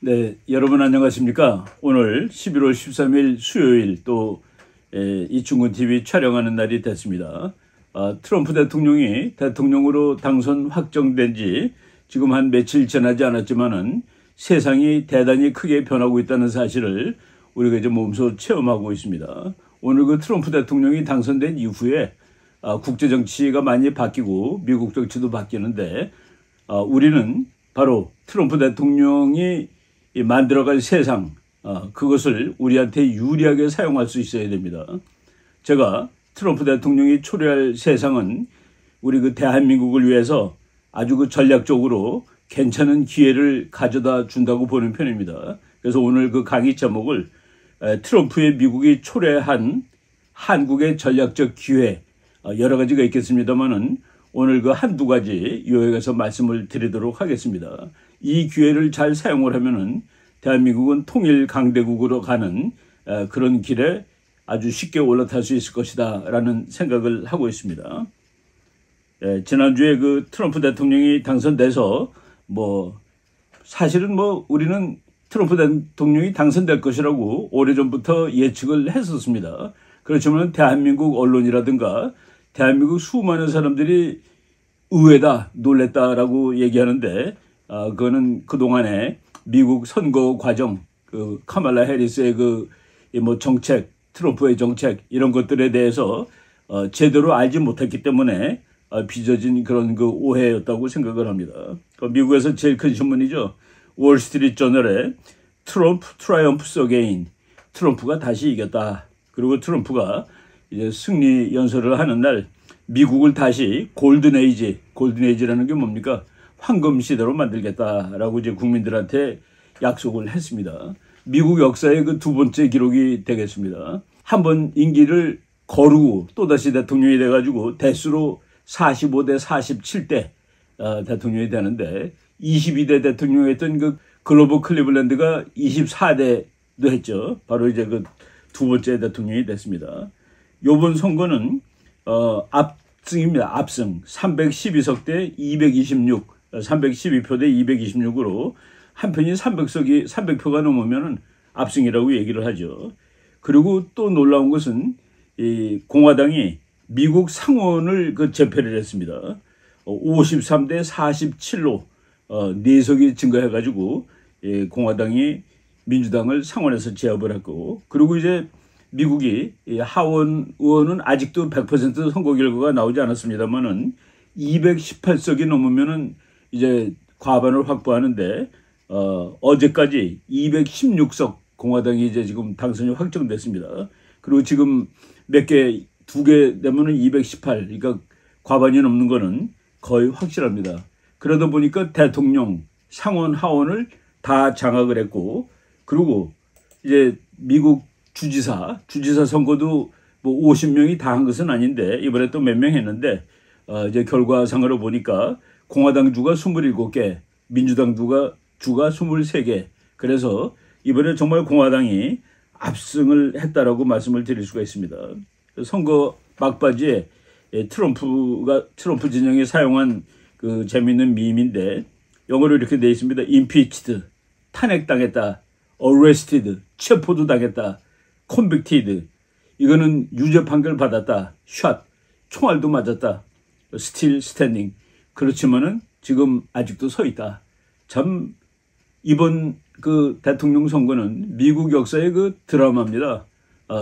네, 여러분 안녕하십니까? 오늘 11월 13일 수요일 또 이충근 TV 촬영하는 날이 됐습니다. 트럼프 대통령이 대통령으로 당선 확정된 지 지금 한 며칠 지나지 않았지만은 세상이 대단히 크게 변하고 있다는 사실을 우리가 이제 몸소 체험하고 있습니다. 오늘 그 트럼프 대통령이 당선된 이후에 국제 정치가 많이 바뀌고 미국 정치도 바뀌는데 우리는 바로 트럼프 대통령이 만들어갈 세상, 그것을 우리한테 유리하게 사용할 수 있어야 됩니다. 제가 트럼프 대통령이 초래할 세상은 우리 그 대한민국을 위해서 아주 그 전략적으로 괜찮은 기회를 가져다 준다고 보는 편입니다. 그래서 오늘 그 강의 제목을 트럼프의 미국이 초래한 한국의 전략적 기회, 여러 가지가 있겠습니다만은 오늘 그 한두 가지 요약해서 말씀을 드리도록 하겠습니다. 이 기회를 잘 사용을 하면은 대한민국은 통일 강대국으로 가는 그런 길에 아주 쉽게 올라탈 수 있을 것이다 라는 생각을 하고 있습니다. 지난주에 그 트럼프 대통령이 당선돼서 사실은 우리는 트럼프 대통령이 당선될 것이라고 오래전부터 예측을 했었습니다. 그렇지만 대한민국 언론이라든가 대한민국 수많은 사람들이 의외다, 놀랬다라고 얘기하는데 그거는 그동안에 미국 선거 과정, 그 카말라 해리스의 정책, 트럼프의 정책 이런 것들에 대해서 제대로 알지 못했기 때문에 빚어진 그런 그 오해였다고 생각을 합니다. 미국에서 제일 큰 신문이죠. 월스트리트 저널에 트럼프 트라이엄프스 어게인, 트럼프가 다시 이겼다. 그리고 트럼프가 이제 승리 연설을 하는 날 미국을 다시 골든에이지라는 게 뭡니까? 황금 시대로 만들겠다라고 이제 국민들한테 약속을 했습니다. 미국 역사의 그 두 번째 기록이 되겠습니다. 한번 임기를 거르고 또다시 대통령이 돼가지고 대수로 45대 47대 대통령이 되는데 22대 대통령이었던 그 글로버 클리블랜드가 24대도 했죠. 바로 이제 그 두 번째 대통령이 됐습니다. 요번 선거는 압승입니다. 압승. 312석 대 226, 312표 대 226으로 한편이 300표가 넘으면 압승이라고 얘기를 하죠. 그리고 또 놀라운 것은 이 공화당이 미국 상원을 재패를 했습니다. 53대 47로 4석이 증가해가지고 공화당이 민주당을 상원에서 제압을 했고, 그리고 이제 미국이 하원 의원은 아직도 100% 선거 결과가 나오지 않았습니다만은 218석이 넘으면은 이제 과반을 확보하는데 어제까지 216석 공화당이 이제 지금 당선이 확정됐습니다. 그리고 지금 두 개 되면은 218, 그러니까 과반이 넘는 거는 거의 확실합니다. 그러다 보니까 대통령, 상원, 하원을 다 장악을 했고, 그리고 이제 미국 주지사 선거도 50명이 다 한 것은 아닌데 이번에 또 몇 명 했는데 이제 결과상으로 보니까 공화당 주가 27개, 민주당 주가 23개. 그래서 이번에 정말 공화당이 압승을 했다라고 말씀을 드릴 수가 있습니다. 선거 막바지에 트럼프 진영이 사용한 그 재미있는 밈인데 영어로 이렇게 되어 있습니다. impeached, 탄핵당했다. arrested, 체포도 당했다. convicted, 이거는 유죄 판결 받았다. shot, 총알도 맞았다. still standing, 그렇지만은 지금 아직도 서 있다. 참 이번 그 대통령 선거는 미국 역사의 그 드라마입니다.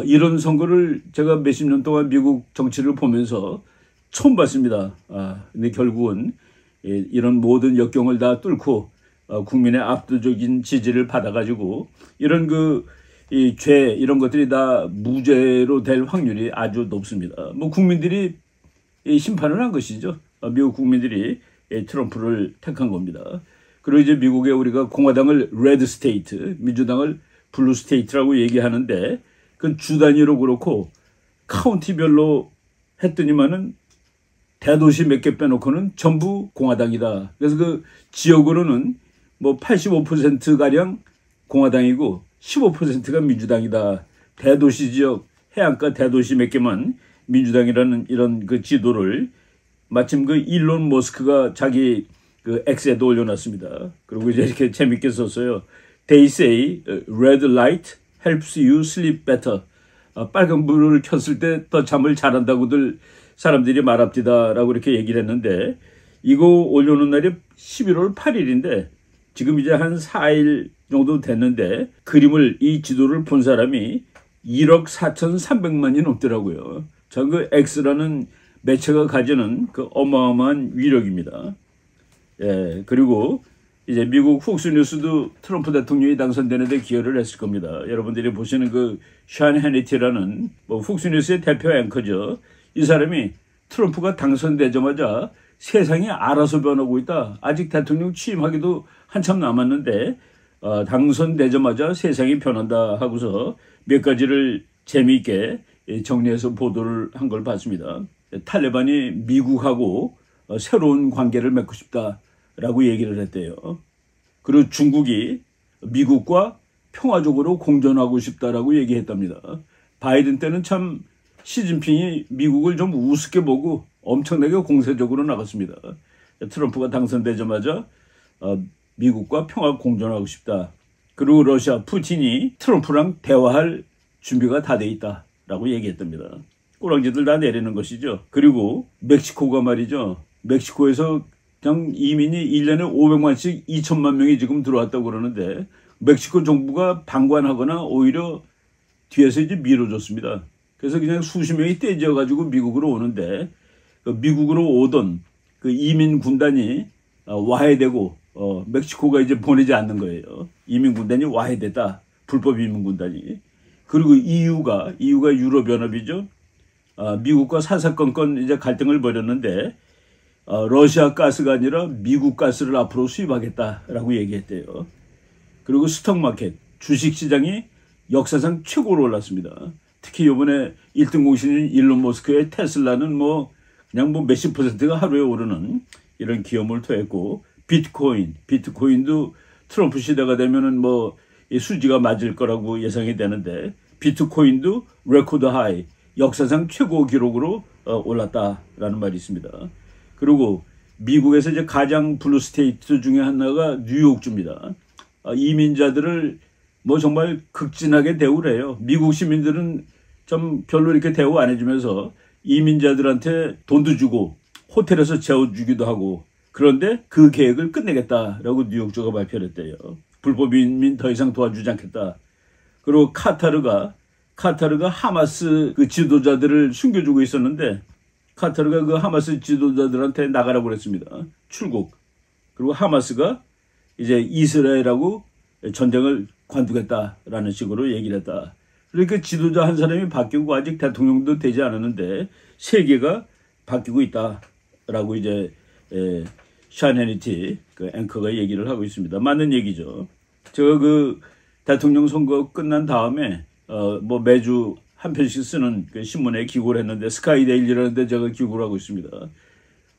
이런 선거를 제가 몇십 년 동안 미국 정치를 보면서 처음 봤습니다. 근데 결국은 이런 모든 역경을 다 뚫고 국민의 압도적인 지지를 받아가지고 이런 이런 것들이 다 무죄로 될 확률이 아주 높습니다. 국민들이 심판을 한 것이죠. 미국 국민들이 트럼프를 택한 겁니다. 그리고 이제 미국에 우리가 공화당을 레드 스테이트, 민주당을 블루 스테이트라고 얘기하는데 그 주 단위로 그렇고 카운티별로 했더니만은 대도시 몇 개 빼놓고는 전부 공화당이다. 그래서 그 지역으로는 85%가량 공화당이고 15%가 민주당이다. 대도시 지역, 해안가 대도시 몇 개만 민주당이라는 이런 그 지도를 마침 그 일론 머스크가 자기 그 X에도 올려놨습니다. 그리고 이제 이렇게 재밌게 썼어요. They say red light helps you sleep better. 빨간 불을 켰을 때 더 잠을 잘한다고들 사람들이 말합디다라고 이렇게 얘기를 했는데 이거 올려놓은 날이 11월 8일인데 지금 이제 한 4일 정도 됐는데 그림을 이 지도를 본 사람이 1억 4,300만이 넘더라고요. 전 그 X라는 매체가 가지는 그 어마어마한 위력입니다. 예, 그리고 이제 미국 폭스뉴스도 트럼프 대통령이 당선되는데 기여를 했을 겁니다. 여러분들이 보시는 그 샤인 해니티라는 뭐 폭스뉴스의 대표 앵커죠. 이 사람이 트럼프가 당선되자마자 세상이 알아서 변하고 있다. 아직 대통령 취임하기도 한참 남았는데 당선되자마자 세상이 변한다 하고서 몇 가지를 재미있게 정리해서 보도를 한 걸 봤습니다. 탈레반이 미국하고 새로운 관계를 맺고 싶다라고 얘기를 했대요. 그리고 중국이 미국과 평화적으로 공존하고 싶다라고 얘기했답니다. 바이든 때는 참 시진핑이 미국을 좀 우습게 보고 엄청나게 공세적으로 나갔습니다. 트럼프가 당선되자마자 미국과 평화 공존하고 싶다. 그리고 러시아 푸틴이 트럼프랑 대화할 준비가 다 돼 있다라고 얘기했답니다. 꼬랑지들 다 내리는 것이죠. 그리고 멕시코가 말이죠. 멕시코에서 그냥 이민이 1년에 500만씩 2천만 명이 지금 들어왔다고 그러는데 멕시코 정부가 방관하거나 오히려 뒤에서 이제 밀어줬습니다. 그래서 그냥 수십 명이 떼져가지고 미국으로 오는데 미국으로 오던 그 이민 군단이 와해되고 멕시코가 이제 보내지 않는 거예요. 이민 군단이 와해됐다. 불법 이민 군단이. 그리고 EU가 유럽연합이죠. 미국과 사사건건 이제 갈등을 벌였는데 러시아 가스가 아니라 미국 가스를 앞으로 수입하겠다라고 얘기했대요. 그리고 스톡마켓 주식시장이 역사상 최고로 올랐습니다. 특히 이번에 1등 공신인 일론 머스크의 테슬라는 그냥 몇십 %가 하루에 오르는 이런 기염을 토했고 비트코인도 트럼프 시대가 되면은 이 수지가 맞을 거라고 예상이 되는데 비트코인도 레코드 하이 역사상 최고 기록으로 올랐다라는 말이 있습니다. 그리고 미국에서 이제 가장 블루 스테이트 중에 하나가 뉴욕주입니다. 이민자들을 정말 극진하게 대우를 해요. 미국 시민들은 좀 별로 이렇게 대우 안 해주면서 이민자들한테 돈도 주고 호텔에서 재워주기도 하고 그런데 그 계획을 끝내겠다라고 뉴욕주가 발표를 했대요. 불법 이민 더 이상 도와주지 않겠다. 그리고 카타르가 하마스 그 지도자들을 숨겨주고 있었는데 카타르가 그 하마스 지도자들한테 나가라고 그랬습니다. 출국. 그리고 하마스가 이제 이스라엘하고 전쟁을 관두겠다라는 식으로 얘기를 했다. 그러니까 지도자 한 사람이 바뀌고 아직 대통령도 되지 않았는데 세계가 바뀌고 있다라고 이제 샤인 해니티 그 앵커가 얘기를 하고 있습니다. 맞는 얘기죠. 제가 그 대통령 선거 끝난 다음에 매주 한 편씩 쓰는 그 신문에 기고를 했는데 스카이데일리라는 데 제가 기고를 하고 있습니다.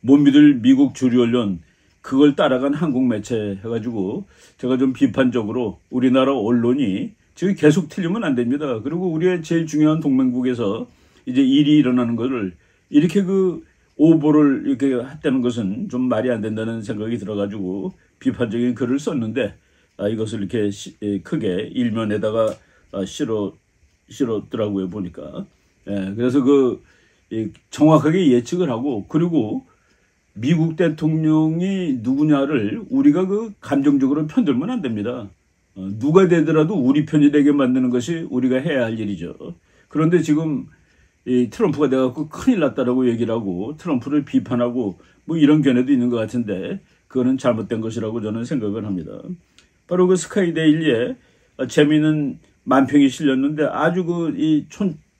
못 믿을 미국 주류 언론 그걸 따라간 한국 매체 해가지고 제가 좀 비판적으로 우리나라 언론이 지금 계속 틀리면 안 됩니다. 그리고 우리의 제일 중요한 동맹국에서 이제 일이 일어나는 거를 이렇게 그 오보를 이렇게 했다는 것은 좀 말이 안 된다는 생각이 들어가지고 비판적인 글을 썼는데 이것을 이렇게 크게 일면에다가 실었더라고요 보니까. 그래서 정확하게 예측을 하고 그리고 미국 대통령이 누구냐를 우리가 감정적으로 편들면 안 됩니다. 누가 되더라도 우리 편이 되게 만드는 것이 우리가 해야 할 일이죠. 그런데 지금 이 트럼프가 돼갖고 큰일 났다라고 얘기를 하고 트럼프를 비판하고 이런 견해도 있는 것 같은데 그거는 잘못된 것이라고 저는 생각을 합니다. 바로 그 스카이데일리에 재미있는 만평이 실렸는데 아주 이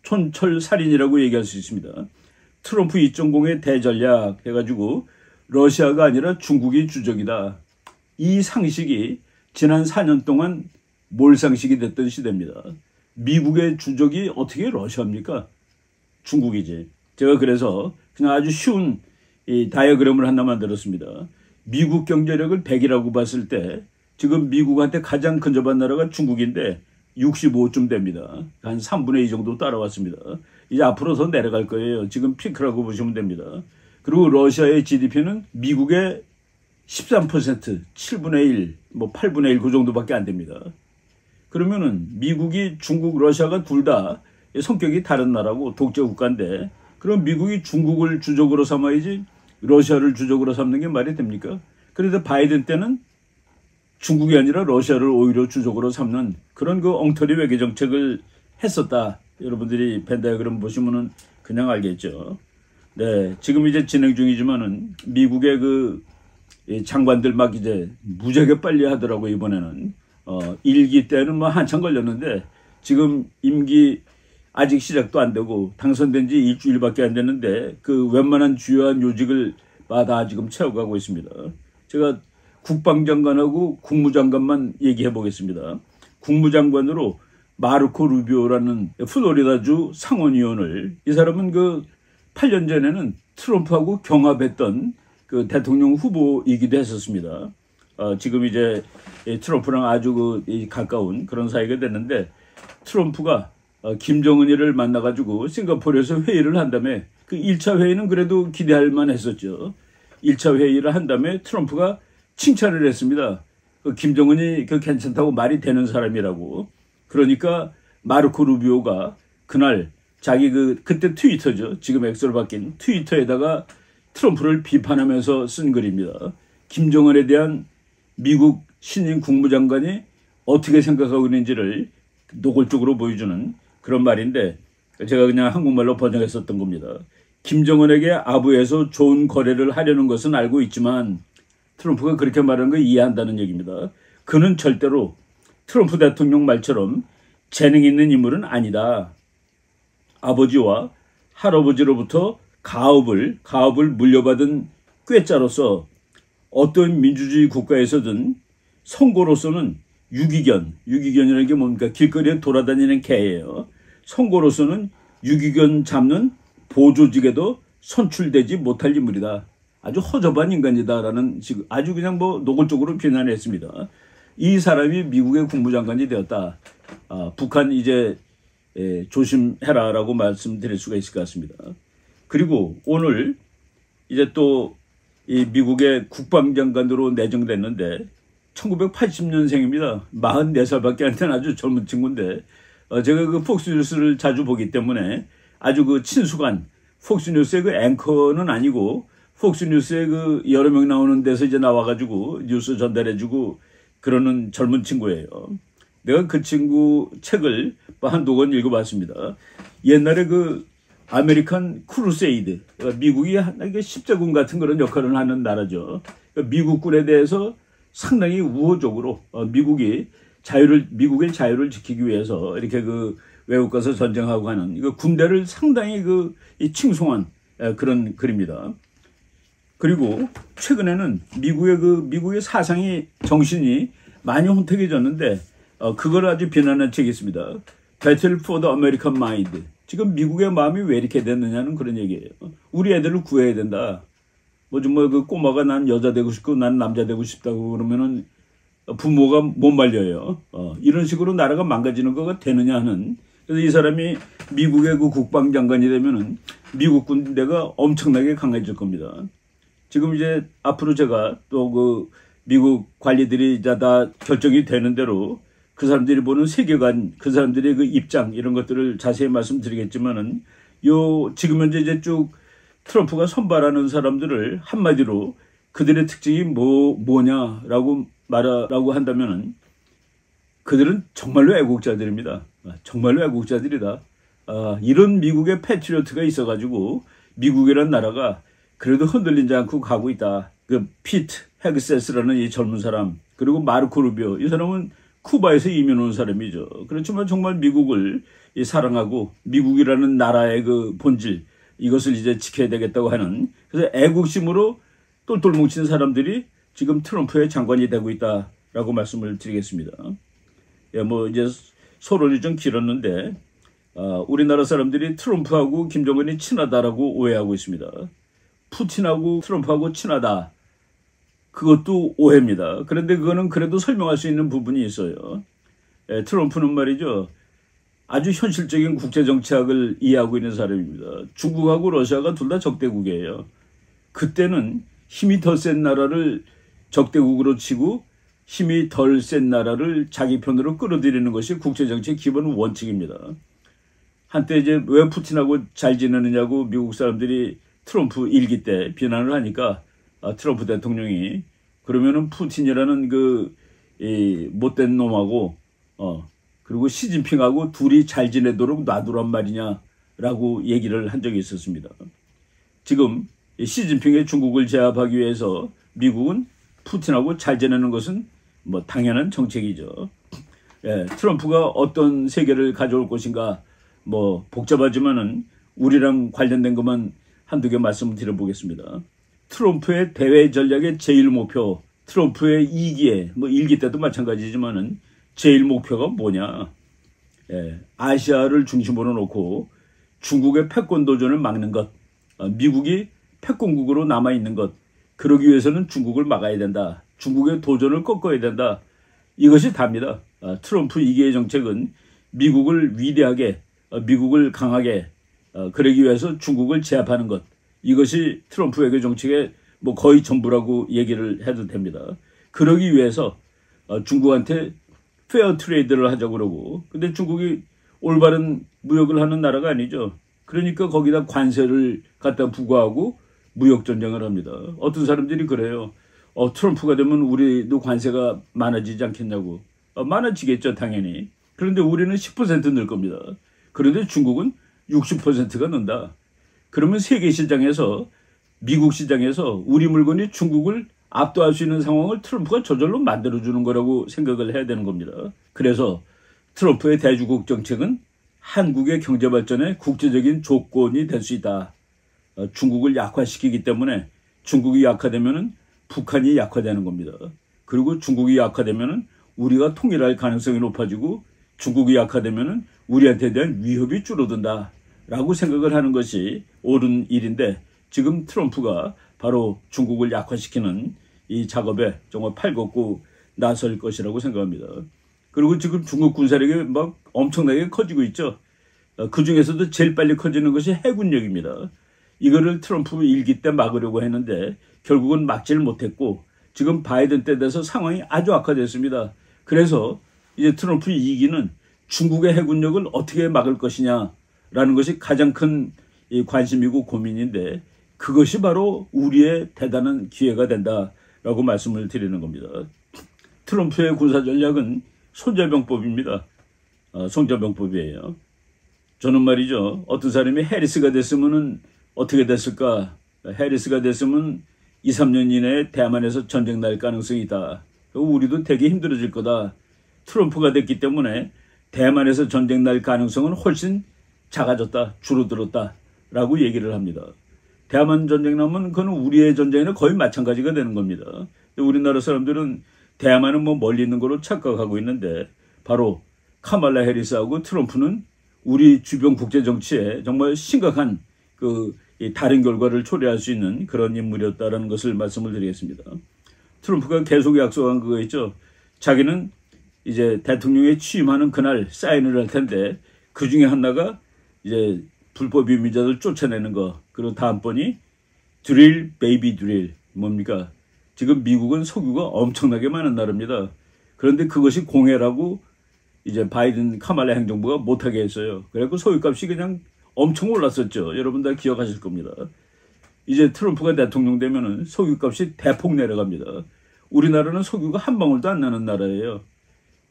촌철살인이라고 얘기할 수 있습니다. 트럼프 2.0의 대전략 해가지고 러시아가 아니라 중국이 주적이다. 이 상식이 지난 4년 동안 몰상식이 됐던 시대입니다. 미국의 주적이 어떻게 러시아입니까? 중국이지. 제가 그래서 그냥 아주 쉬운 이 다이어그램을 하나 만들었습니다. 미국 경제력을 100이라고 봤을 때 지금 미국한테 가장 근접한 나라가 중국인데 65쯤 됩니다. 한 3분의 2 정도 따라왔습니다. 이제 앞으로 더 내려갈 거예요. 지금 피크라고 보시면 됩니다. 그리고 러시아의 GDP는 미국의 13%, 7분의 1, 8분의 1 그 정도밖에 안 됩니다. 그러면은 미국이 중국, 러시아가 둘 다 성격이 다른 나라고 독재 국가인데 그럼 미국이 중국을 주적으로 삼아야지 러시아를 주적으로 삼는 게 말이 됩니까? 그런데 바이든 때는 중국이 아니라 러시아를 오히려 주적으로 삼는 그런 그 엉터리 외교 정책을 했었다. 여러분들이 벤 다이어그램 보시면은 그냥 알겠죠. 네, 지금 이제 진행 중이지만은 미국의 그 장관들 막 이제 무지하게 빨리 하더라고 이번에는. 1기 때는 뭐 한참 걸렸는데 지금 임기 아직 시작도 안 되고 당선된 지 일주일밖에 안 됐는데 그 웬만한 주요한 요직을 다 지금 채워가고 있습니다. 제가 국방장관하고 국무장관만 얘기해 보겠습니다. 국무장관으로 마르코 루비오라는 플로리다주 상원의원을 이 사람은 그 8년 전에는 트럼프하고 경합했던 그 대통령 후보이기도 했었습니다. 지금 이제 트럼프랑 아주 가까운 그런 사이가 됐는데 트럼프가 김정은이를 만나가지고 싱가포르에서 회의를 한 다음에 그 1차 회의는 그래도 기대할 만했었죠. 1차 회의를 한 다음에 트럼프가 칭찬을 했습니다. 그 김정은이 그 괜찮다고 말이 되는 사람이라고. 그러니까 마르코 루비오가 그날 자기 그때 트위터죠. 지금 엑스로 바뀐 트위터에다가 트럼프를 비판하면서 쓴 글입니다. 김정은에 대한 미국 신임 국무장관이 어떻게 생각하고 있는지를 노골적으로 보여주는 그런 말인데 제가 그냥 한국말로 번역했었던 겁니다. 김정은에게 아부에서 좋은 거래를 하려는 것은 알고 있지만 트럼프가 그렇게 말하는 걸 이해한다는 얘기입니다. 그는 절대로 트럼프 대통령 말처럼 재능 있는 인물은 아니다. 아버지와 할아버지로부터 가업을 물려받은 꾀자로서 어떤 민주주의 국가에서든 선거로서는 유기견이라는 게 뭡니까? 길거리에 돌아다니는 개예요. 선거로서는 유기견 잡는 보조직에도 선출되지 못할 인물이다. 아주 허접한 인간이다라는 아주 그냥 뭐 노골적으로 비난했습니다. 이 사람이 미국의 국무장관이 되었다. 북한 이제 조심해라라고 말씀드릴 수가 있을 것 같습니다. 그리고 오늘 이제 또 이 미국의 국방장관으로 내정됐는데 1980년생입니다. 44살밖에 안 된 아주 젊은 친구인데 제가 그 폭스뉴스를 자주 보기 때문에 아주 그 친숙한 폭스뉴스의 그 앵커는 아니고 폭스뉴스에 그 여러 명 나오는 데서 이제 나와가지고 뉴스 전달해주고 그러는 젊은 친구예요. 내가 그 친구 책을 한두 권 읽어봤습니다. 옛날에 그 아메리칸 크루세이드, 미국이 십자군 같은 그런 역할을 하는 나라죠. 미국군에 대해서 상당히 우호적으로 미국의 자유를 지키기 위해서 이렇게 그 외국 가서 전쟁하고 하는 이거 군대를 상당히 칭송한 그런 글입니다. 그리고 최근에는 미국의 사상이 정신이 많이 혼탁해졌는데 그걸 아주 비난한 책이 있습니다. Battle for the American Mind. 지금 미국의 마음이 왜 이렇게 됐느냐는 그런 얘기예요. 우리 애들을 구해야 된다. 그 꼬마가 난 여자 되고 싶고 난 남자 되고 싶다고 그러면은 부모가 못 말려요. 이런 식으로 나라가 망가지는 거가 되느냐 하는. 그래서 이 사람이 미국의 그 국방장관이 되면은 미국 군대가 엄청나게 강해질 겁니다. 지금 이제 앞으로 제가 또 그 미국 관리들이 이제 다 결정이 되는 대로 그 사람들이 보는 세계관, 그 사람들의 그 입장 이런 것들을 자세히 말씀드리겠지만은 지금 현재 이제 쭉 트럼프가 선발하는 사람들을 한마디로 그들의 특징이 뭐냐라고 말하라고 한다면은 그들은 정말로 애국자들입니다. 정말로 애국자들이다. 이런 미국의 패트리어트가 있어가지고 미국이란 나라가 그래도 흔들리지 않고 가고 있다. 그 피트 헤그세스라는 이 젊은 사람 그리고 마르코 루비오 이 사람은 쿠바에서 이민 온 사람이죠. 그렇지만 정말 미국을 사랑하고 미국이라는 나라의 그 본질 이것을 이제 지켜야 되겠다고 하는 그래서 애국심으로 똘똘 뭉친 사람들이 지금 트럼프의 장관이 되고 있다라고 말씀을 드리겠습니다. 이제 소론이 좀 길었는데 우리나라 사람들이 트럼프하고 김정은이 친하다라고 오해하고 있습니다. 푸틴하고 트럼프하고 친하다. 그것도 오해입니다. 그런데 그거는 그래도 설명할 수 있는 부분이 있어요. 트럼프는 말이죠. 아주 현실적인 국제정치학을 이해하고 있는 사람입니다. 중국하고 러시아가 둘 다 적대국이에요. 그때는 힘이 더 센 나라를 적대국으로 치고 힘이 덜 센 나라를 자기 편으로 끌어들이는 것이 국제정치의 기본 원칙입니다. 한때 이제 왜 푸틴하고 잘 지내느냐고 미국 사람들이 트럼프 일기 때 비난을 하니까 트럼프 대통령이 그러면은 푸틴이라는 이 못된 놈하고 그리고 시진핑하고 둘이 잘 지내도록 놔두란 말이냐라고 얘기를 한 적이 있었습니다. 지금 시진핑의 중국을 제압하기 위해서 미국은 푸틴하고 잘 지내는 것은 뭐 당연한 정책이죠. 예, 트럼프가 어떤 세계를 가져올 것인가 뭐 복잡하지만은 우리랑 관련된 것만 한두 개 말씀을 드려보겠습니다. 트럼프의 대외 전략의 제일 목표, 트럼프의 2기에 뭐 1기 때도 마찬가지지만은 제일 목표가 뭐냐? 예, 아시아를 중심으로 놓고 중국의 패권 도전을 막는 것, 미국이 패권국으로 남아 있는 것, 그러기 위해서는 중국을 막아야 된다. 중국의 도전을 꺾어야 된다. 이것이 답니다. 트럼프 2기의 정책은 미국을 위대하게, 미국을 강하게, 그러기 위해서 중국을 제압하는 것. 이것이 트럼프 외교 정책의 뭐 거의 전부라고 얘기를 해도 됩니다. 그러기 위해서 중국한테 페어 트레이드를 하자고 그러고, 근데 중국이 올바른 무역을 하는 나라가 아니죠. 그러니까 거기다 관세를 갖다 부과하고 무역 전쟁을 합니다. 어떤 사람들이 그래요. 트럼프가 되면 우리도 관세가 많아지지 않겠냐고. 많아지겠죠, 당연히. 그런데 우리는 10% 늘 겁니다. 그런데 중국은 60%가 는다. 그러면 세계 시장에서, 미국 시장에서 우리 물건이 중국을 압도할 수 있는 상황을 트럼프가 저절로 만들어주는 거라고 생각을 해야 되는 겁니다. 그래서 트럼프의 대주국 정책은 한국의 경제 발전에 국제적인 조건이 될 수 있다. 중국을 약화시키기 때문에 중국이 약화되면은 북한이 약화되는 겁니다. 그리고 중국이 약화되면은 우리가 통일할 가능성이 높아지고 중국이 약화되면은 우리한테 대한 위협이 줄어든다라고 생각을 하는 것이 옳은 일인데 지금 트럼프가 바로 중국을 약화시키는 이 작업에 정말 팔걷고 나설 것이라고 생각합니다. 그리고 지금 중국 군사력이 막 엄청나게 커지고 있죠. 그 중에서도 제일 빨리 커지는 것이 해군력입니다. 이거를 트럼프 1기 때 막으려고 했는데 결국은 막지를 못했고 지금 바이든 때 돼서 상황이 아주 악화됐습니다. 그래서 이제 트럼프 2기는 중국의 해군력을 어떻게 막을 것이냐라는 것이 가장 큰 관심이고 고민인데 그것이 바로 우리의 대단한 기회가 된다라고 말씀을 드리는 겁니다. 트럼프의 군사 전략은 손자병법입니다. 손자병법이에요. 저는 말이죠. 어떤 사람이 해리스가 됐으면은 어떻게 됐을까? 해리스가 됐으면 2, 3년 이내에 대만에서 전쟁 날 가능성이 있다. 우리도 되게 힘들어질 거다. 트럼프가 됐기 때문에 대만에서 전쟁 날 가능성은 훨씬 작아졌다. 줄어들었다. 라고 얘기를 합니다. 대만 전쟁 나면 그건 우리의 전쟁이나 거의 마찬가지가 되는 겁니다. 우리나라 사람들은 대만은 뭐 멀리 있는 거로 착각하고 있는데 바로 카말라 해리스하고 트럼프는 우리 주변 국제 정치에 정말 심각한 다른 결과를 초래할 수 있는 그런 인물이었다라는 것을 말씀을 드리겠습니다. 트럼프가 계속 약속한 그거 있죠. 자기는 이제 대통령에 취임하는 그날 사인을 할 텐데 그 중에 하나가 이제 불법 이민자들 쫓아내는 거. 그리고 다음번이 드릴, 베이비 드릴. 뭡니까? 지금 미국은 석유가 엄청나게 많은 나라입니다. 그런데 그것이 공해라고 이제 바이든 카말라 행정부가 못하게 했어요. 그래서 석유값이 그냥 엄청 올랐었죠. 여러분 다 기억하실 겁니다. 이제 트럼프가 대통령 되면은 석유값이 대폭 내려갑니다. 우리나라는 석유가 한 방울도 안 나는 나라예요.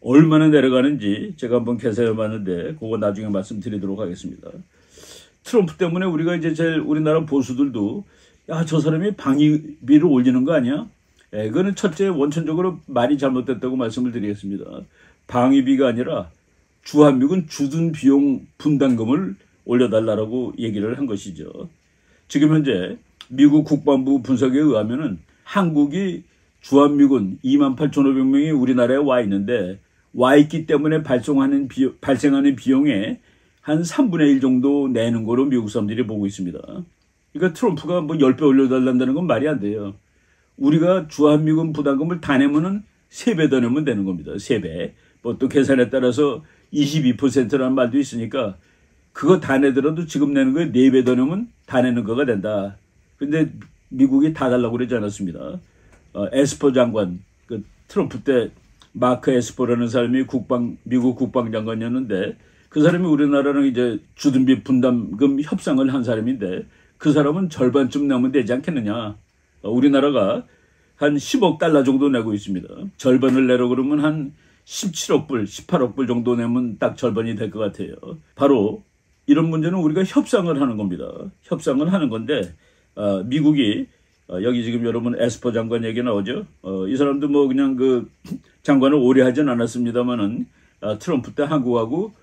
얼마나 내려가는지 제가 한번 계산해 봤는데 그거 나중에 말씀드리도록 하겠습니다. 트럼프 때문에 우리가 이제 제일 우리나라 보수들도 야, 저 사람이 방위비를 올리는 거 아니야? 그거는 첫째 원천적으로 말이 잘못됐다고 말씀을 드리겠습니다. 방위비가 아니라 주한미군 주둔 비용 분담금을 올려달라고 얘기를 한 것이죠. 지금 현재 미국 국방부 분석에 의하면은 한국이 주한미군 28,500명이 우리나라에 와 있는데 와 있기 때문에 발생하는 비용의 한 3분의 1 정도 내는 거로 미국 사람들이 보고 있습니다. 그러니까 트럼프가 뭐 10배 올려달란다는 건 말이 안 돼요. 우리가 주한미군 부담금을 다 내면은 3배 더 내면 되는 겁니다. 3배. 뭐 또 계산에 따라서 22%라는 말도 있으니까 그거 다 내더라도 지금 내는 거에 4배 더 내면 다 내는 거가 된다. 근데 미국이 다 달라고 그러지 않았습니다. 에스퍼 장관, 트럼프 때 마크 에스퍼라는 사람이 미국 국방장관이었는데 그 사람이 우리나라랑 이제 주둔비 분담금 협상을 한 사람인데 그 사람은 절반쯤 내면 되지 않겠느냐. 우리나라가 한 10억 달러 정도 내고 있습니다. 절반을 내려 그러면 한 17억 불, 18억 불 정도 내면 딱 절반이 될 것 같아요. 바로 이런 문제는 우리가 협상을 하는 겁니다. 협상을 하는 건데 미국이 여기 지금 여러분 에스퍼 장관 얘기 나오죠. 이 사람도 뭐 그냥 그 장관을 오래 하진 않았습니다만은 트럼프 때 한국하고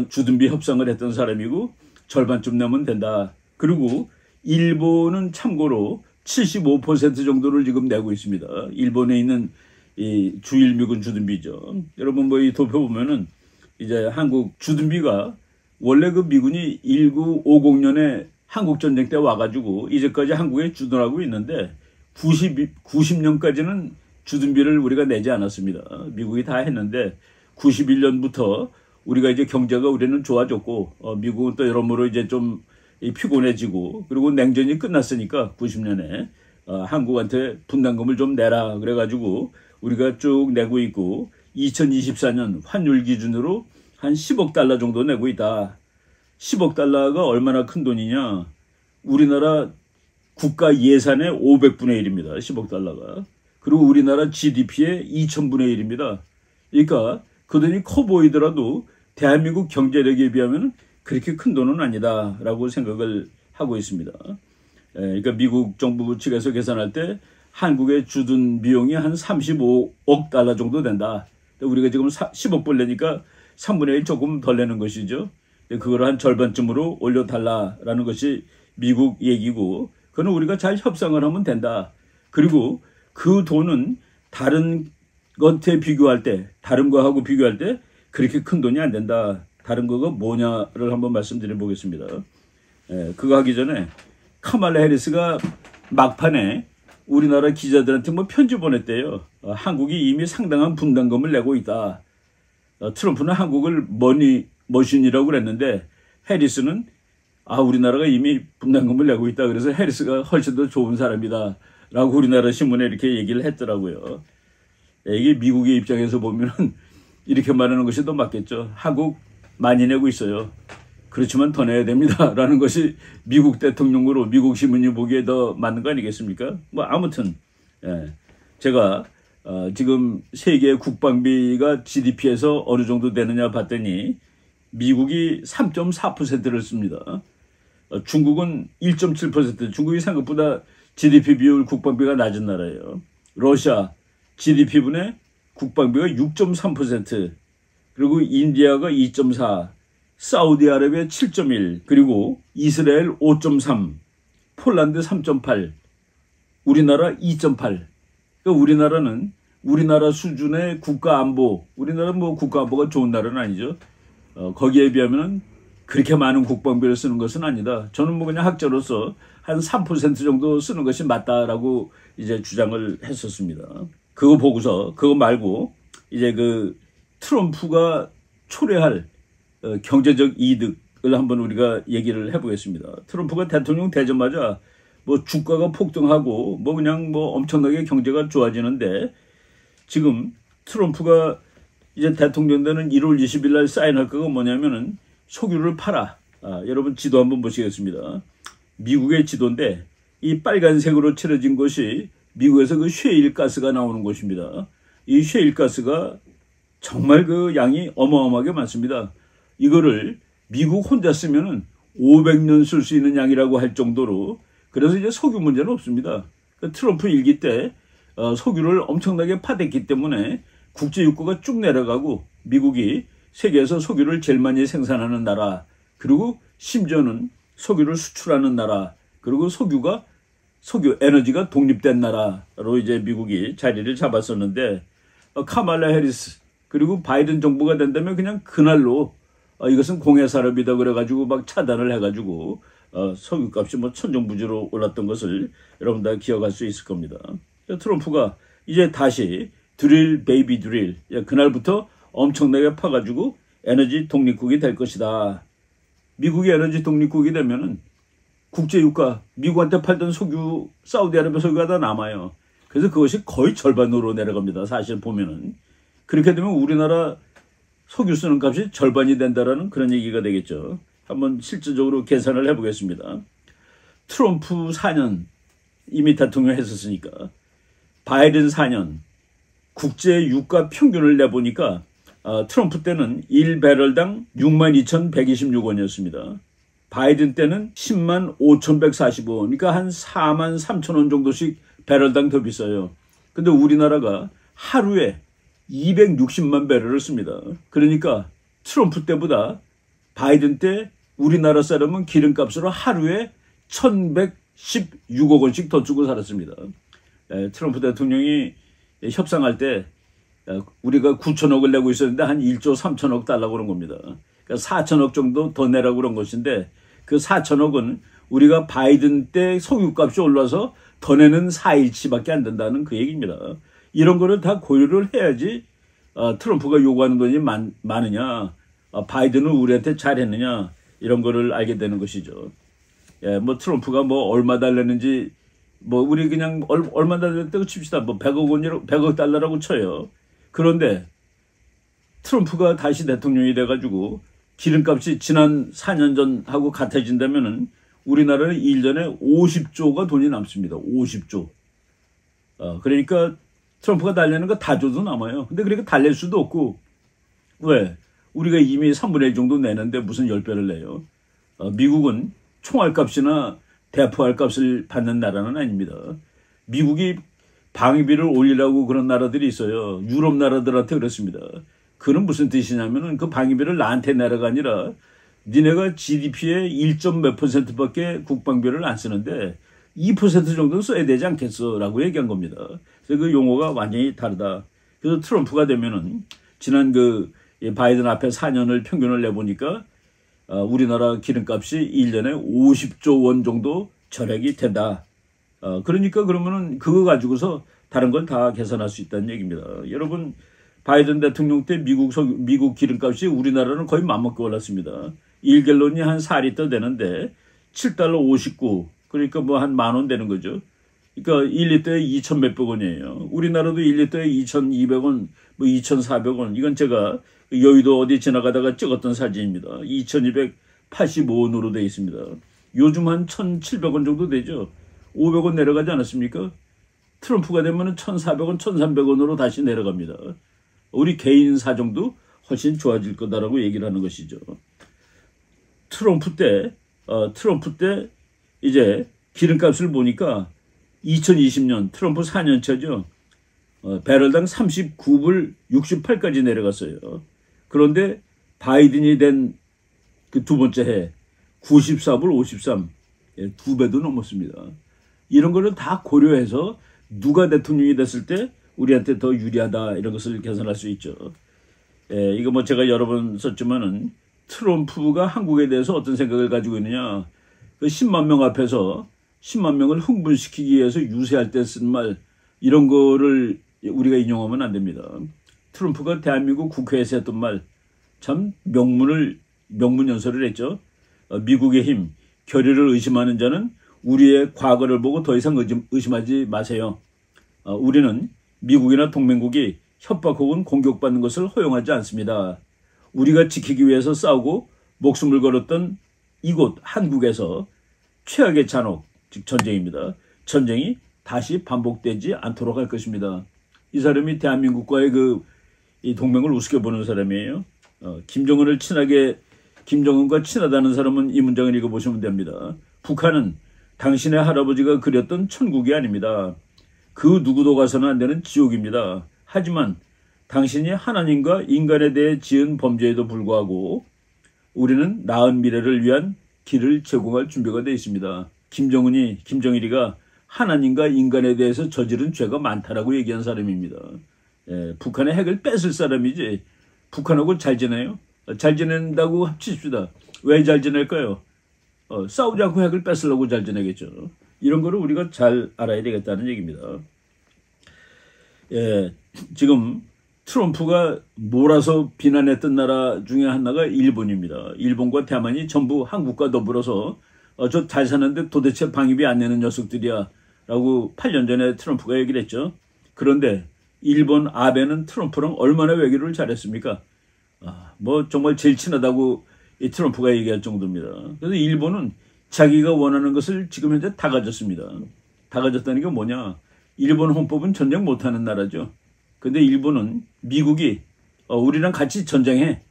주둔비 협상을 했던 사람이고 절반쯤 내면 된다. 그리고 일본은 참고로 75% 정도를 지금 내고 있습니다. 일본에 있는 이 주일미군 주둔비죠. 여러분 뭐 이 도표 보면은 이제 한국 주둔비가 원래 그 미군이 1950년에 한국 전쟁 때 와가지고 이제까지 한국에 주둔하고 있는데 90년까지는 주둔비를 우리가 내지 않았습니다. 미국이 다 했는데 91년부터 우리가 이제 경제가 우리는 좋아졌고 미국은 또 여러모로 이제 좀 피곤해지고 그리고 냉전이 끝났으니까 90년에 한국한테 분담금을 좀 내라 그래가지고 우리가 쭉 내고 있고 2024년 환율 기준으로 한 10억 달러 정도 내고 있다. 10억 달러가 얼마나 큰 돈이냐. 우리나라 국가 예산의 500분의 1입니다. 10억 달러가. 그리고 우리나라 GDP의 2000분의 1입니다. 그러니까 그 돈이 커 보이더라도 대한민국 경제력에 비하면 그렇게 큰 돈은 아니다라고 생각을 하고 있습니다. 그러니까 미국 정부 측에서 계산할 때 한국의 주둔 비용이 한 35억 달러 정도 된다. 우리가 지금 10억 불 내니까 3분의 1 조금 덜 내는 것이죠. 그걸 한 절반쯤으로 올려달라라는 것이 미국 얘기고 그건 우리가 잘 협상을 하면 된다. 그리고 그 돈은 다른 것에 비교할 때 다른 거하고 비교할 때 그렇게 큰 돈이 안 된다. 다른 거가 뭐냐를 한번 말씀드려 보겠습니다. 그거 하기 전에 카말라 해리스가 막판에 우리나라 기자들한테 뭐 편지 보냈대요. 한국이 이미 상당한 분담금을 내고 있다. 트럼프는 한국을 머신이라고 그랬는데 해리스는 우리나라가 이미 분담금을 내고 있다. 그래서 해리스가 훨씬 더 좋은 사람이다. 라고 우리나라 신문에 이렇게 얘기를 했더라고요. 이게 미국의 입장에서 보면 이렇게 말하는 것이 더 맞겠죠. 한국 많이 내고 있어요. 그렇지만 더 내야 됩니다. 라는 것이 미국 대통령으로 미국 신문이 보기에 더 맞는 거 아니겠습니까? 뭐 아무튼 제가 지금 세계 국방비가 GDP에서 어느 정도 되느냐 봤더니 미국이 3.4%를 씁니다. 중국은 1.7%, 중국이 생각보다 GDP 비율 국방비가 낮은 나라예요. 러시아 GDP분의 국방비가 6.3%, 그리고 인디아가 2.4%, 사우디아라비아 7.1%, 그리고 이스라엘 5.3%, 폴란드 3.8%, 우리나라 2.8%. 그러니까 우리나라는 우리나라 수준의 국가안보, 우리나라는 뭐 국가안보가 좋은 나라는 아니죠. 거기에 비하면 그렇게 많은 국방비를 쓰는 것은 아니다. 저는 뭐 그냥 학자로서 한 3% 정도 쓰는 것이 맞다라고 이제 주장을 했었습니다. 그거 보고서 그거 말고 이제 그 트럼프가 초래할 경제적 이득을 한번 우리가 얘기를 해보겠습니다. 트럼프가 대통령 되자마자 뭐 주가가 폭등하고 뭐 그냥 뭐 엄청나게 경제가 좋아지는데 지금 트럼프가 이제 대통령 되는 1월 20일 날 사인할 거가 뭐냐면은 석유를 팔아. 여러분 지도 한번 보시겠습니다. 미국의 지도인데 이 빨간색으로 칠해진 것이 미국에서 그 셰일가스가 나오는 곳입니다. 이 셰일가스가 정말 그 양이 어마어마하게 많습니다. 이거를 미국 혼자 쓰면은 500년 쓸 수 있는 양이라고 할 정도로, 그래서 이제 석유 문제는 없습니다. 트럼프 일기 때 석유를 엄청나게 파댔기 때문에 국제유가가 쭉 내려가고 미국이 세계에서 석유를 제일 많이 생산하는 나라, 그리고 심지어는 석유를 수출하는 나라, 그리고 석유 에너지가 독립된 나라로 이제 미국이 자리를 잡았었는데 카말라 해리스 그리고 바이든 정부가 된다면 그냥 그날로 이것은 공해 산업이다 그래가지고 막 차단을 해가지고 석유값이 뭐 천정부지로 올랐던 것을 여러분 다 기억할 수 있을 겁니다. 트럼프가 이제 다시 드릴 베이비 드릴, 그날부터 엄청나게 파가지고 에너지 독립국이 될 것이다. 미국이 에너지 독립국이 되면은 국제유가, 미국한테 팔던 석유, 사우디아라비아 석유가 다 남아요. 그래서 그것이 거의 절반으로 내려갑니다. 사실 보면은. 그렇게 되면 우리나라 석유 쓰는 값이 절반이 된다라는 그런 얘기가 되겠죠. 한번 실질적으로 계산을 해보겠습니다. 트럼프 4년 이미 대통령 했었으니까 바이든 4년 국제 유가 평균을 내보니까 트럼프 때는 1배럴당 62,126원이었습니다. 바이든 때는 105,145원, 그러니까 한 43,000원 정도씩 배럴당 더 비싸요. 근데 우리나라가 하루에 260만 배럴을 씁니다. 그러니까 트럼프 때보다 바이든 때 우리나라 사람은 기름값으로 하루에 1,116억 원씩 더 주고 살았습니다. 트럼프 대통령이 협상할 때 우리가 9천억을 내고 있었는데 한 1조 3천억 달라고 그런 겁니다. 그러니까 4천억 정도 더 내라고 그런 것인데 그 4천억은 우리가 바이든 때 석유값이 올라서 더 내는 4일치밖에 안 된다는 그 얘기입니다. 이런 거를 다 고려를 해야지 트럼프가 요구하는 돈이 많으냐, 바이든은 우리한테 잘했느냐 이런 거를 알게 되는 것이죠. 예, 뭐 트럼프가 뭐 얼마 달랬는지 뭐 우리 그냥 얼마 달랬다고 칩시다. 뭐 100억 달러라고 쳐요. 그런데 트럼프가 다시 대통령이 돼가지고 기름값이 지난 4년 전하고 같아진다면은 우리나라는 1년에 50조가 돈이 남습니다. 50조. 그러니까 트럼프가 달래는 거 다 줘도 남아요. 근데 그러니까 달랠 수도 없고, 왜? 우리가 이미 3분의 1 정도 내는데 무슨 10배를 내요? 미국은 총알값이나 대포할 값을 받는 나라는 아닙니다. 미국이 방위비를 올리려고 그런 나라들이 있어요. 유럽 나라들한테 그렇습니다. 그는 무슨 뜻이냐면은 그 방위비를 나한테 내라가 아니라 니네가 GDP의 1몇 %밖에 국방비를 안 쓰는데 2% 정도 써야 되지 않겠어 라고 얘기한 겁니다. 그래서 그 용어가 완전히 다르다. 그래서 트럼프가 되면은 지난 그 바이든 앞에 4년을 평균을 내보니까 우리나라 기름값이 1년에 50조 원 정도 절약이 된다. 그러니까 그러면은 그거 가지고서 다른 걸 다 계산할 수 있다는 얘기입니다. 여러분, 바이든 대통령 때 미국 기름값이 우리나라는 거의 맘먹게 올랐습니다. 1갤론이 한 4리터 되는데 7달러 59, 그러니까 뭐 한 10,000원 되는 거죠. 그러니까 1리터에 2천 몇백 원이에요. 우리나라도 1리터에 2,200원, 뭐 2,400원. 이건 제가 여의도 어디 지나가다가 찍었던 사진입니다. 2,285원으로 되어 있습니다. 요즘 한 1,700원 정도 되죠. 500원 내려가지 않았습니까? 트럼프가 되면 1,400원, 1,300원으로 다시 내려갑니다. 우리 개인 사정도 훨씬 좋아질 거다라고 얘기를 하는 것이죠. 트럼프 때 이제 기름값을 보니까 2020년 트럼프 4년 차죠. 배럴당 39불 68까지 내려갔어요. 그런데 바이든이 된 그 두 번째 해 94불 53, 2배도 넘었습니다. 이런 거를 다 고려해서 누가 대통령이 됐을 때 우리한테 더 유리하다 이런 것을 계산할 수 있죠. 이거 뭐 제가 여러 번 썼지만은 트럼프가 한국에 대해서 어떤 생각을 가지고 있느냐. 그 10만 명 앞에서 10만 명을 흥분시키기 위해서 유세할 때 쓴 말 이런 거를 우리가 인용하면 안 됩니다. 트럼프가 대한민국 국회에서 했던 말 참 명문연설을 했죠. 미국의 힘, 결의를 의심하는 자는 우리의 과거를 보고 더 이상 의심하지 마세요. 우리는 미국이나 동맹국이 협박 혹은 공격받는 것을 허용하지 않습니다. 우리가 지키기 위해서 싸우고 목숨을 걸었던 이곳 한국에서 최악의 잔혹, 즉 전쟁입니다. 전쟁이 다시 반복되지 않도록 할 것입니다. 이 사람이 대한민국과의 이 동맹을 우습게 보는 사람이에요. 김정은과 친하다는 사람은 이 문장을 읽어보시면 됩니다. 북한은 당신의 할아버지가 그렸던 천국이 아닙니다. 그 누구도 가서는 안 되는 지옥입니다. 하지만 당신이 하나님과 인간에 대해 지은 범죄에도 불구하고 우리는 나은 미래를 위한 길을 제공할 준비가 되어 있습니다. 김정일이가 하나님과 인간에 대해서 저지른 죄가 많다라고 얘기한 사람입니다. 북한의 핵을 뺏을 사람이지 북한하고 잘 지내요? 잘 지낸다고 합치십시다. 왜 잘 지낼까요? 싸우지 않고 핵을 뺏으려고 잘 지내겠죠. 이런 거를 우리가 잘 알아야 되겠다는 얘기입니다. 지금 트럼프가 몰아서 비난했던 나라 중에 하나가 일본입니다. 일본과 대만이 전부 한국과 더불어서 저 잘 사는데 도대체 방위비 안 내는 녀석들이야 라고 8년 전에 트럼프가 얘기를 했죠. 그런데 일본 아베는 트럼프랑 얼마나 외교를 잘했습니까? 뭐 정말 제일 친하다고 이 트럼프가 얘기할 정도입니다. 그래서 일본은 자기가 원하는 것을 지금 현재 다 가졌습니다. 다 가졌다는 게 뭐냐? 일본 헌법은 전쟁 못하는 나라죠. 근데 일본은 미국이 우리랑 같이 전쟁해.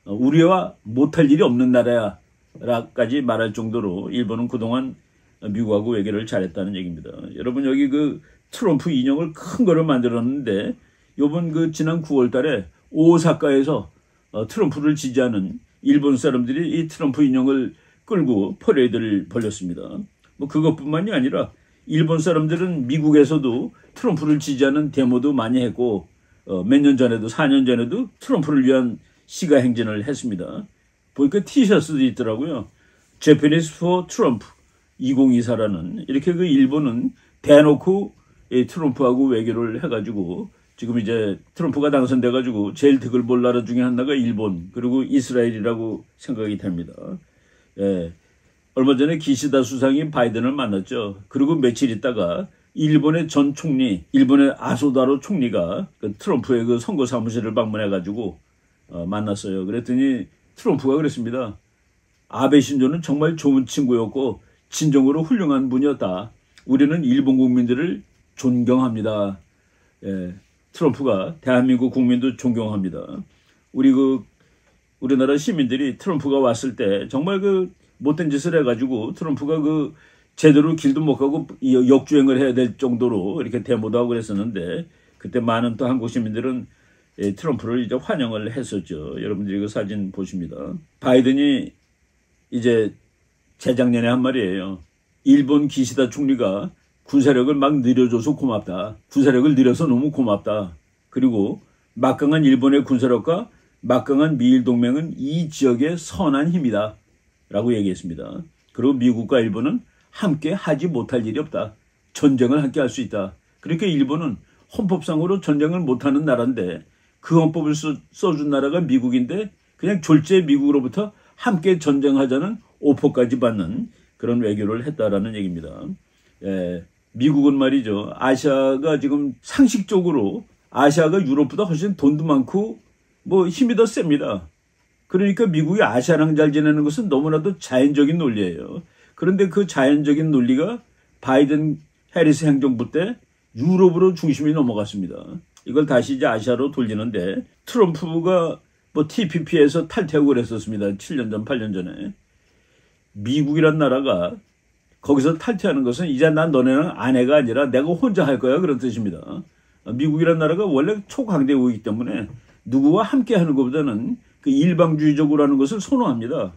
우리와 못할 일이 없는 나라야. 라까지 말할 정도로 일본은 그동안 미국하고 외교를 잘했다는 얘기입니다. 여러분 여기 그 트럼프 인형을 큰 거를 만들었는데 요번 지난 9월 달에 오사카에서 트럼프를 지지하는 일본 사람들이 이 트럼프 인형을 끌고 퍼레이드를 벌였습니다. 뭐 그것뿐만이 아니라 일본 사람들은 미국에서도 트럼프를 지지하는 데모도 많이 했고 몇 년 전에도 4년 전에도 트럼프를 위한 시가 행진을 했습니다. 보니까 티셔츠도 있더라고요. Japanese for Trump 2024라는 이렇게 그 일본은 대놓고 트럼프하고 외교를 해가지고 지금 이제 트럼프가 당선돼가지고 제일 득을 볼 나라 중에 하나가 일본 그리고 이스라엘이라고 생각이 됩니다. 예. 얼마 전에 기시다 수상이 바이든을 만났죠. 그리고 며칠 있다가 일본의 전 총리, 일본의 아소다로 총리가 그 트럼프의 그 선거 사무실을 방문해가지고 만났어요. 그랬더니 트럼프가 그랬습니다. 아베 신조는 정말 좋은 친구였고 진정으로 훌륭한 분이었다. 우리는 일본 국민들을 존경합니다. 예, 트럼프가 대한민국 국민도 존경합니다. 우리나라 시민들이 트럼프가 왔을 때 정말 그 못된 짓을 해가지고 트럼프가 그 제대로 길도 못 가고 역주행을 해야 될 정도로 이렇게 데모도 하고 그랬었는데 그때 많은 또 한국 시민들은 트럼프를 이제 환영을 했었죠. 여러분들이 그 사진 보십니다. 바이든이 이제 재작년에 한 말이에요. 일본 기시다 총리가 군사력을 막 늘려줘서 고맙다. 군사력을 늘려서 너무 고맙다. 그리고 막강한 일본의 군사력과 막강한 미일 동맹은 이 지역의 선한 힘이다. 라고 얘기했습니다. 그리고 미국과 일본은 함께 하지 못할 일이 없다. 전쟁을 함께 할 수 있다. 그러니까 일본은 헌법상으로 전쟁을 못하는 나라인데 그 헌법을 써준 나라가 미국인데 그냥 졸지에 미국으로부터 함께 전쟁하자는 오퍼까지 받는 그런 외교를 했다라는 얘기입니다. 예, 미국은 말이죠. 아시아가 지금 상식적으로 아시아가 유럽보다 훨씬 돈도 많고 뭐 힘이 더 셉니다. 그러니까 미국이 아시아랑 잘 지내는 것은 너무나도 자연적인 논리예요. 그런데 그 자연적인 논리가 바이든 해리스 행정부 때 유럽으로 중심이 넘어갔습니다. 이걸 다시 이제 아시아로 돌리는데 트럼프가 뭐 TPP에서 탈퇴하고 그랬었습니다. 7년 전, 8년 전에. 미국이란 나라가 거기서 탈퇴하는 것은 이제 난 너네랑 아내가 아니라 내가 혼자 할 거야 그런 뜻입니다. 미국이란 나라가 원래 초강대국이기 때문에 누구와 함께 하는 것보다는 그 일방주의적으로 하는 것을 선호합니다.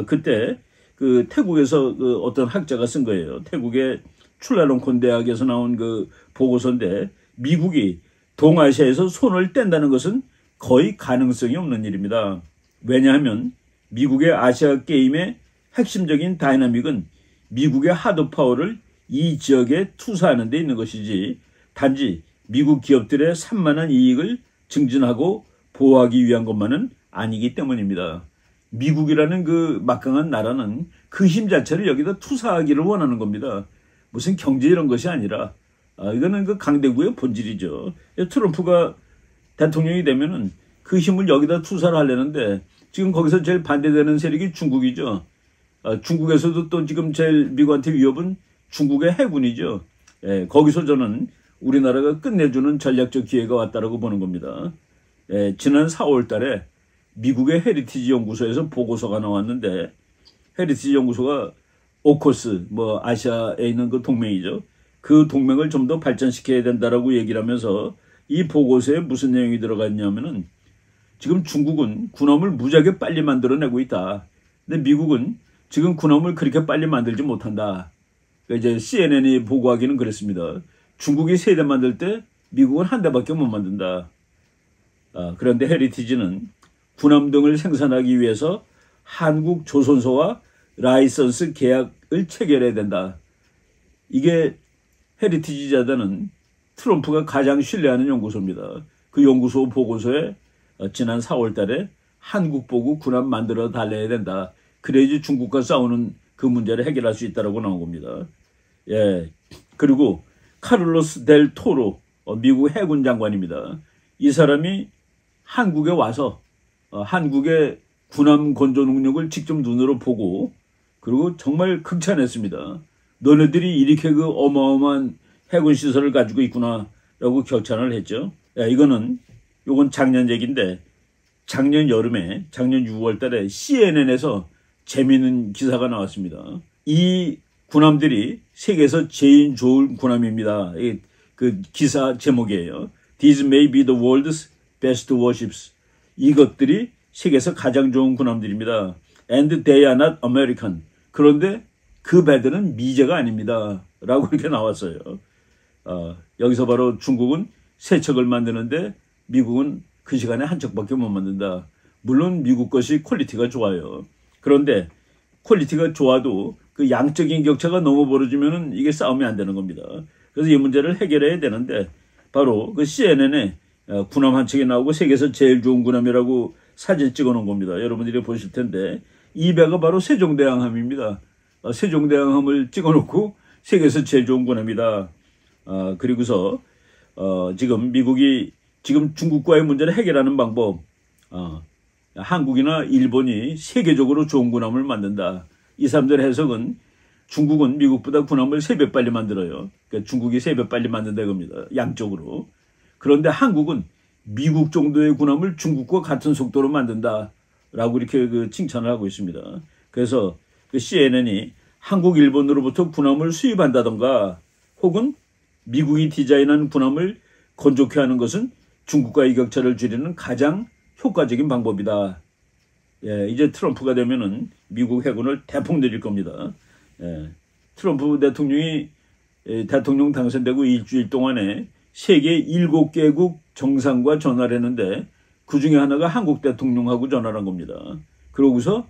그때 그 태국에서 그 어떤 학자가 쓴 거예요. 태국의 출라롱콘 대학에서 나온 그 보고서인데 미국이 동아시아에서 손을 뗀다는 것은 거의 가능성이 없는 일입니다. 왜냐하면 미국의 아시아 게임의 핵심적인 다이나믹은 미국의 하드 파워를 이 지역에 투사하는 데 있는 것이지 단지 미국 기업들의 산만한 이익을 증진하고 보호하기 위한 것만은 아니기 때문입니다. 미국이라는 그 막강한 나라는 그 힘 자체를 여기다 투사하기를 원하는 겁니다. 무슨 경제 이런 것이 아니라 이거는 그 강대국의 본질이죠. 트럼프가 대통령이 되면은 그 힘을 여기다 투사를 하려는데 지금 거기서 제일 반대되는 세력이 중국이죠. 중국에서도 또 지금 제일 미국한테 위협은 중국의 해군이죠. 예, 거기서 저는 우리나라가 끝내주는 전략적 기회가 왔다라고 보는 겁니다. 예, 지난 4월 달에 미국의 헤리티지 연구소에서 보고서가 나왔는데 헤리티지 연구소가 오커스 뭐 아시아에 있는 그 동맹이죠. 그 동맹을 좀 더 발전시켜야 된다라고 얘기를 하면서 이 보고서에 무슨 내용이 들어가 있냐면은 지금 중국은 군함을 무지하게 빨리 만들어내고 있다. 근데 미국은 지금 군함을 그렇게 빨리 만들지 못한다. 그러니까 이제 CNN이 보고하기는 그랬습니다. 중국이 3대 만들 때 미국은 1대밖에 못 만든다. 그런데 헤리티지는 군함 등을 생산하기 위해서 한국 조선소와 라이선스 계약을 체결해야 된다. 이게 헤리티지 재단은 트럼프가 가장 신뢰하는 연구소입니다. 그 연구소 보고서에 지난 4월 달에 한국 보고 군함 만들어 달래야 된다. 그래야지 중국과 싸우는 그 문제를 해결할 수 있다고 나온 겁니다. 예. 그리고 카를로스 델 토로 미국 해군 장관입니다. 이 사람이 한국에 와서 한국의 군함 건조 능력을 직접 눈으로 보고 그리고 정말 극찬했습니다. 너네들이 이렇게 그 어마어마한 해군 시설을 가지고 있구나라고 격찬을 했죠. 요건 작년 얘기인데 작년 여름에 작년 6월 달에 CNN에서 재미있는 기사가 나왔습니다. 이 군함들이 세계에서 제일 좋은 군함입니다. 그 기사 제목이에요. These may be the world's best warships. 이것들이 세계에서 가장 좋은 군함들입니다. And they are not American. 그런데 그 배들은 미제가 아닙니다. 라고 이렇게 나왔어요. 여기서 바로 중국은 세 척을 만드는데 미국은 그 시간에 한 척밖에 못 만든다. 물론 미국 것이 퀄리티가 좋아요. 그런데 퀄리티가 좋아도 그 양적인 격차가 너무 벌어지면 이게 싸움이 안 되는 겁니다. 그래서 이 문제를 해결해야 되는데 바로 그 CNN에 군함 한 척이 나오고 세계에서 제일 좋은 군함이라고 사진 찍어놓은 겁니다. 여러분들이 보실 텐데 이 배가 바로 세종대왕함입니다. 세종대왕함을 찍어놓고 세계에서 제일 좋은 군함이다. 그리고서 지금 미국이 지금 중국과의 문제를 해결하는 방법, 한국이나 일본이 세계적으로 좋은 군함을 만든다. 이 사람들의 해석은 중국은 미국보다 군함을 3배 빨리 만들어요. 그러니까 중국이 3배 빨리 만든다 이겁니다. 양쪽으로. 그런데 한국은 미국 정도의 군함을 중국과 같은 속도로 만든다라고 이렇게 그 칭찬을 하고 있습니다. 그래서 그 CNN이 한국, 일본으로부터 군함을 수입한다던가 혹은 미국이 디자인한 군함을 건조케 하는 것은 중국과의 격차를 줄이는 가장 효과적인 방법이다. 이제 트럼프가 되면은 미국 해군을 대폭 늘릴 겁니다. 트럼프 대통령이 대통령 당선되고 일주일 동안에 세계 7개국 정상과 전화를 했는데 그 중에 하나가 한국 대통령하고 전화를 한 겁니다. 그러고서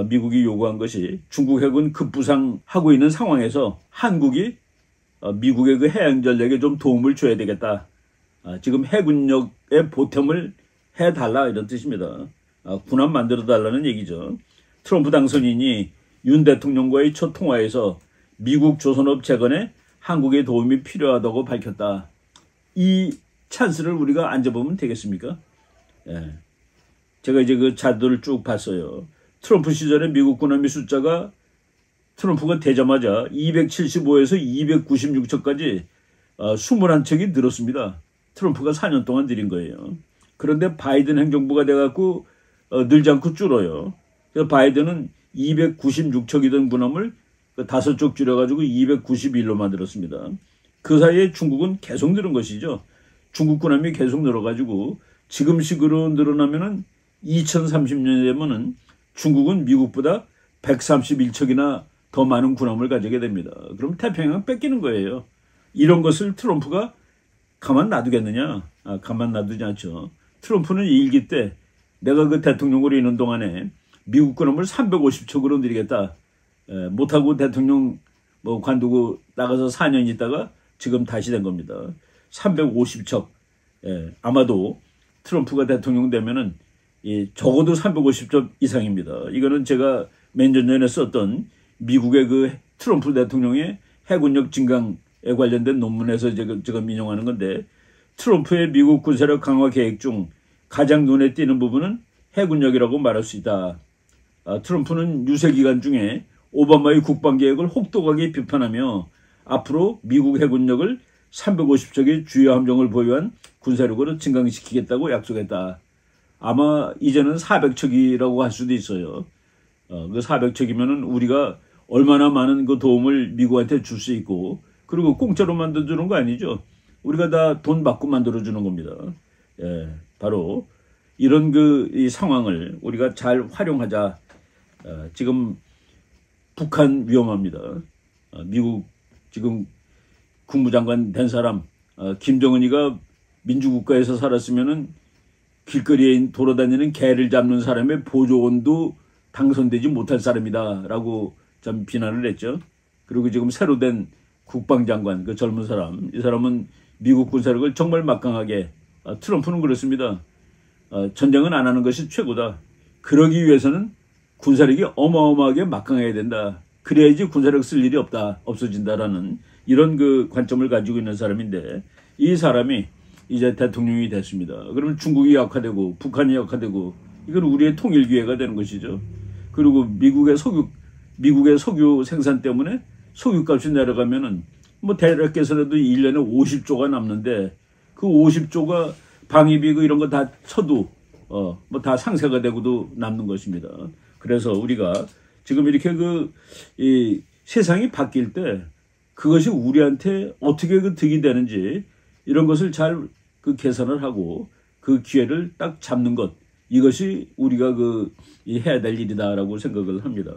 미국이 요구한 것이 중국 해군 급부상하고 있는 상황에서 한국이 미국의 그 해양 전략에 좀 도움을 줘야 되겠다. 지금 해군력의 보탬을 해달라 이런 뜻입니다. 군함 만들어달라는 얘기죠. 트럼프 당선인이 윤 대통령과의 첫 통화에서 미국 조선업 재건에 한국의 도움이 필요하다고 밝혔다. 이 찬스를 우리가 안 잡으면 되겠습니까? 제가 이제 그 자료를 쭉 봤어요. 트럼프 시절에 미국 군함의 숫자가 트럼프가 되자마자 275에서 296척까지 21척이 늘었습니다. 트럼프가 4년 동안 늘린 거예요. 그런데 바이든 행정부가 돼갖고 늘지 않고 줄어요. 그래서 바이든은 296척이던 군함을 5쪽 줄여가지고 291로 만들었습니다. 그 사이에 중국은 계속 늘은 것이죠. 중국 군함이 계속 늘어가지고 지금식으로 늘어나면은 2030년에 되면은 중국은 미국보다 131척이나 더 많은 군함을 가지게 됩니다. 그럼 태평양 뺏기는 거예요. 이런 것을 트럼프가 가만 놔두겠느냐? 가만 놔두지 않죠. 트럼프는 일기 때 내가 그 대통령으로 있는 동안에 미국 군함을 350척으로 늘리겠다. 못하고 대통령 관두고 나가서 4년 있다가 지금 다시 된 겁니다. 350척. 아마도 트럼프가 대통령 되면은 적어도 350척 이상입니다. 이거는 제가 몇 년 전에 썼던 미국의 그 트럼프 대통령의 해군력 증강에 관련된 논문에서 제가 인용하는 건데 트럼프의 미국 군사력 강화 계획 중 가장 눈에 띄는 부분은 해군력이라고 말할 수 있다. 트럼프는 유세 기간 중에 오바마의 국방계획을 혹독하게 비판하며 앞으로 미국 해군력을 350척의 주요 함정을 보유한 군사력으로 증강시키겠다고 약속했다. 아마 이제는 400척이라고 할 수도 있어요. 그 400척이면은 우리가 얼마나 많은 그 도움을 미국한테 줄 수 있고 그리고 공짜로 만들어주는 거 아니죠. 우리가 다 돈 받고 만들어주는 겁니다. 바로 이런 이 상황을 우리가 잘 활용하자. 지금 북한 위험합니다. 미국 지금 국무장관 된 사람 김정은이가 민주국가에서 살았으면은 길거리에 돌아다니는 개를 잡는 사람의 보조원도 당선되지 못할 사람이다라고 참 비난을 했죠. 그리고 지금 새로 된 국방장관 그 젊은 사람 이 사람은 미국 군사력을 정말 막강하게 트럼프는 그렇습니다. 전쟁은 안 하는 것이 최고다. 그러기 위해서는 군사력이 어마어마하게 막강해야 된다. 그래야지 군사력 쓸 일이 없어진다라는 이런 그 관점을 가지고 있는 사람인데 이 사람이 이제 대통령이 됐습니다. 그러면 중국이 약화되고 북한이 약화되고 이건 우리의 통일 기회가 되는 것이죠. 그리고 미국의 석유 생산 때문에 석유값이 내려가면은 뭐 대략해서라도 1년에 50조가 남는데 그 50조가 방위비 이런 거 다 쳐도 뭐 다 상세가 되고도 남는 것입니다. 그래서 우리가 지금 이렇게 이 세상이 바뀔 때 그것이 우리한테 어떻게 득이 되는지 이런 것을 잘 계산을 하고 그 기회를 딱 잡는 것, 이것이 우리가 해야 될 일이다라고 생각을 합니다.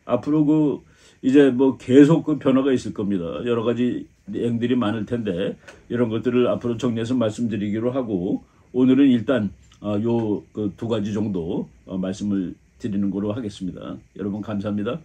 앞으로 이제 뭐 계속 변화가 있을 겁니다. 여러 가지 내용들이 많을 텐데 이런 것들을 앞으로 정리해서 말씀드리기로 하고, 오늘은 일단 요 두 가지 정도 말씀을 드리는 거로 하겠습니다. 여러분 감사합니다.